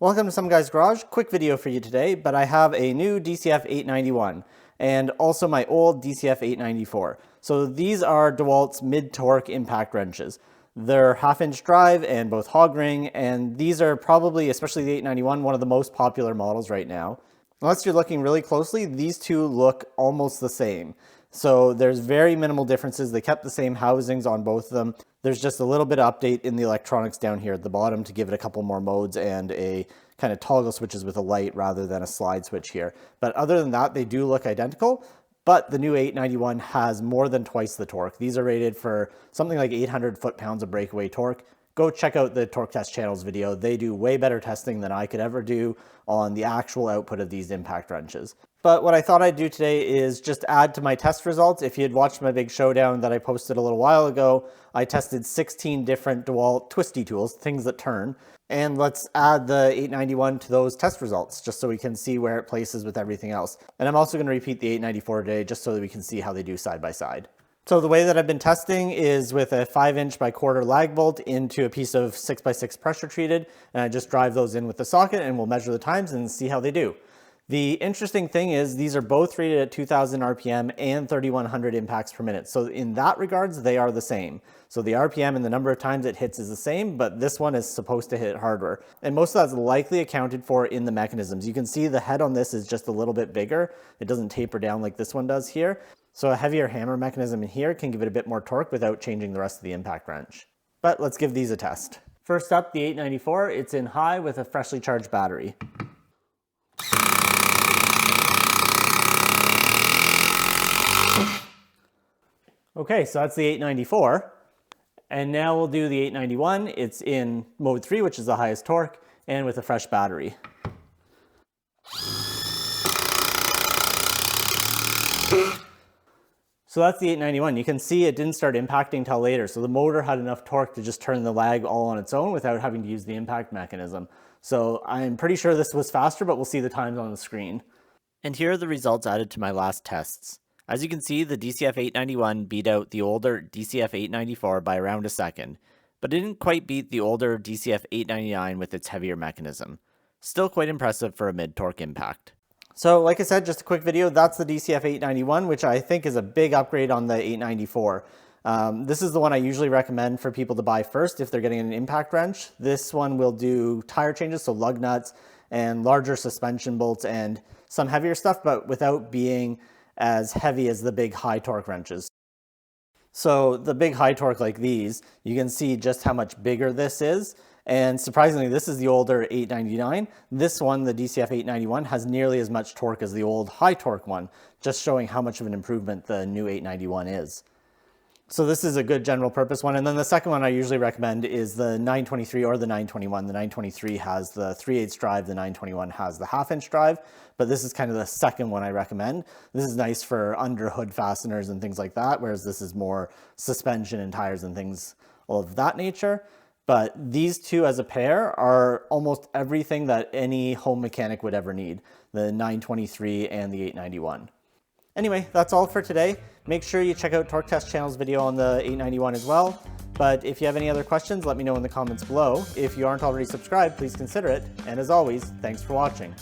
Welcome to Some Guy's Garage. Quick video for you today, but I have a new DCF891 and also my old DCF894. So these are Dewalt's mid-torque impact wrenches. They're half-inch drive and both hog ring, and these are probably, especially the 891, one of the most popular models right now. Unless you're looking really closely, these two look almost the same. So there's very minimal differences. They kept the same housings on both of them. There's just a little bit of update in the electronics down here at the bottom to give it a couple more modes and a kind of toggle switches with a light rather than a slide switch here. But other than that, they do look identical. But the new 891 has more than twice the torque. These are rated for something like 800 foot-pounds of breakaway torque. Go check out the Torque Test Channel's video. They do way better testing than I could ever do on the actual output of these impact wrenches. But what I thought I'd do today is just add to my test results. If you had watched my big showdown that I posted a little while ago, I tested 16 different Dewalt twisty tools, things that turn. And let's add the 891 to those test results, just so we can see where it places with everything else. And I'm also going to repeat the 894 today, just so that we can see how they do side by side. So the way that I've been testing is with a 5" by 1/4 lag bolt into a piece of 6x6 pressure treated, and I just drive those in with the socket and we'll measure the times and see how they do. The interesting thing is these are both rated at 2000 RPM and 3100 impacts per minute. So in that regards, they are the same. So the RPM and the number of times it hits is the same, but this one is supposed to hit harder. And most of that's likely accounted for in the mechanisms. You can see the head on this is just a little bit bigger. It doesn't taper down like this one does here. So a heavier hammer mechanism in here can give it a bit more torque without changing the rest of the impact wrench. But let's give these a test. First up, the 894, it's in high with a freshly charged battery. Okay, so that's the 894. And now we'll do the 891. It's in mode 3, which is the highest torque, and with a fresh battery. So that's the 891. You can see it didn't start impacting till later. So the motor had enough torque to just turn the lag all on its own without having to use the impact mechanism. So I'm pretty sure this was faster, but we'll see the times on the screen. And here are the results added to my last tests. As you can see, the DCF891 beat out the older DCF894 by around a second, but it didn't quite beat the older DCF899 with its heavier mechanism. Still quite impressive for a mid-torque impact. So like I said, just a quick video, that's the DCF891, which I think is a big upgrade on the 894. This is the one I usually recommend for people to buy first if they're getting an impact wrench. This one will do tire changes, so lug nuts and larger suspension bolts and some heavier stuff, but without being as heavy as the big high torque wrenches. So the big high torque like these, you can see just how much bigger this is. And surprisingly, this is the older 899. This one, the DCF891, has nearly as much torque as the old high torque one, just showing how much of an improvement the new 891 is. So this is a good general purpose one. And then the second one I usually recommend is the 923 or the 921. The 923 has the 3/8 drive, the 921 has the 1/2" drive, but this is kind of the second one I recommend. This is nice for under hood fasteners and things like that, whereas this is more suspension and tires and things of that nature. But these two as a pair are almost everything that any home mechanic would ever need, the 923 and the 891. Anyway, that's all for today. Make sure you check out Torque Test Channel's video on the 891 as well. But if you have any other questions, let me know in the comments below. If you aren't already subscribed, please consider it. And as always, thanks for watching.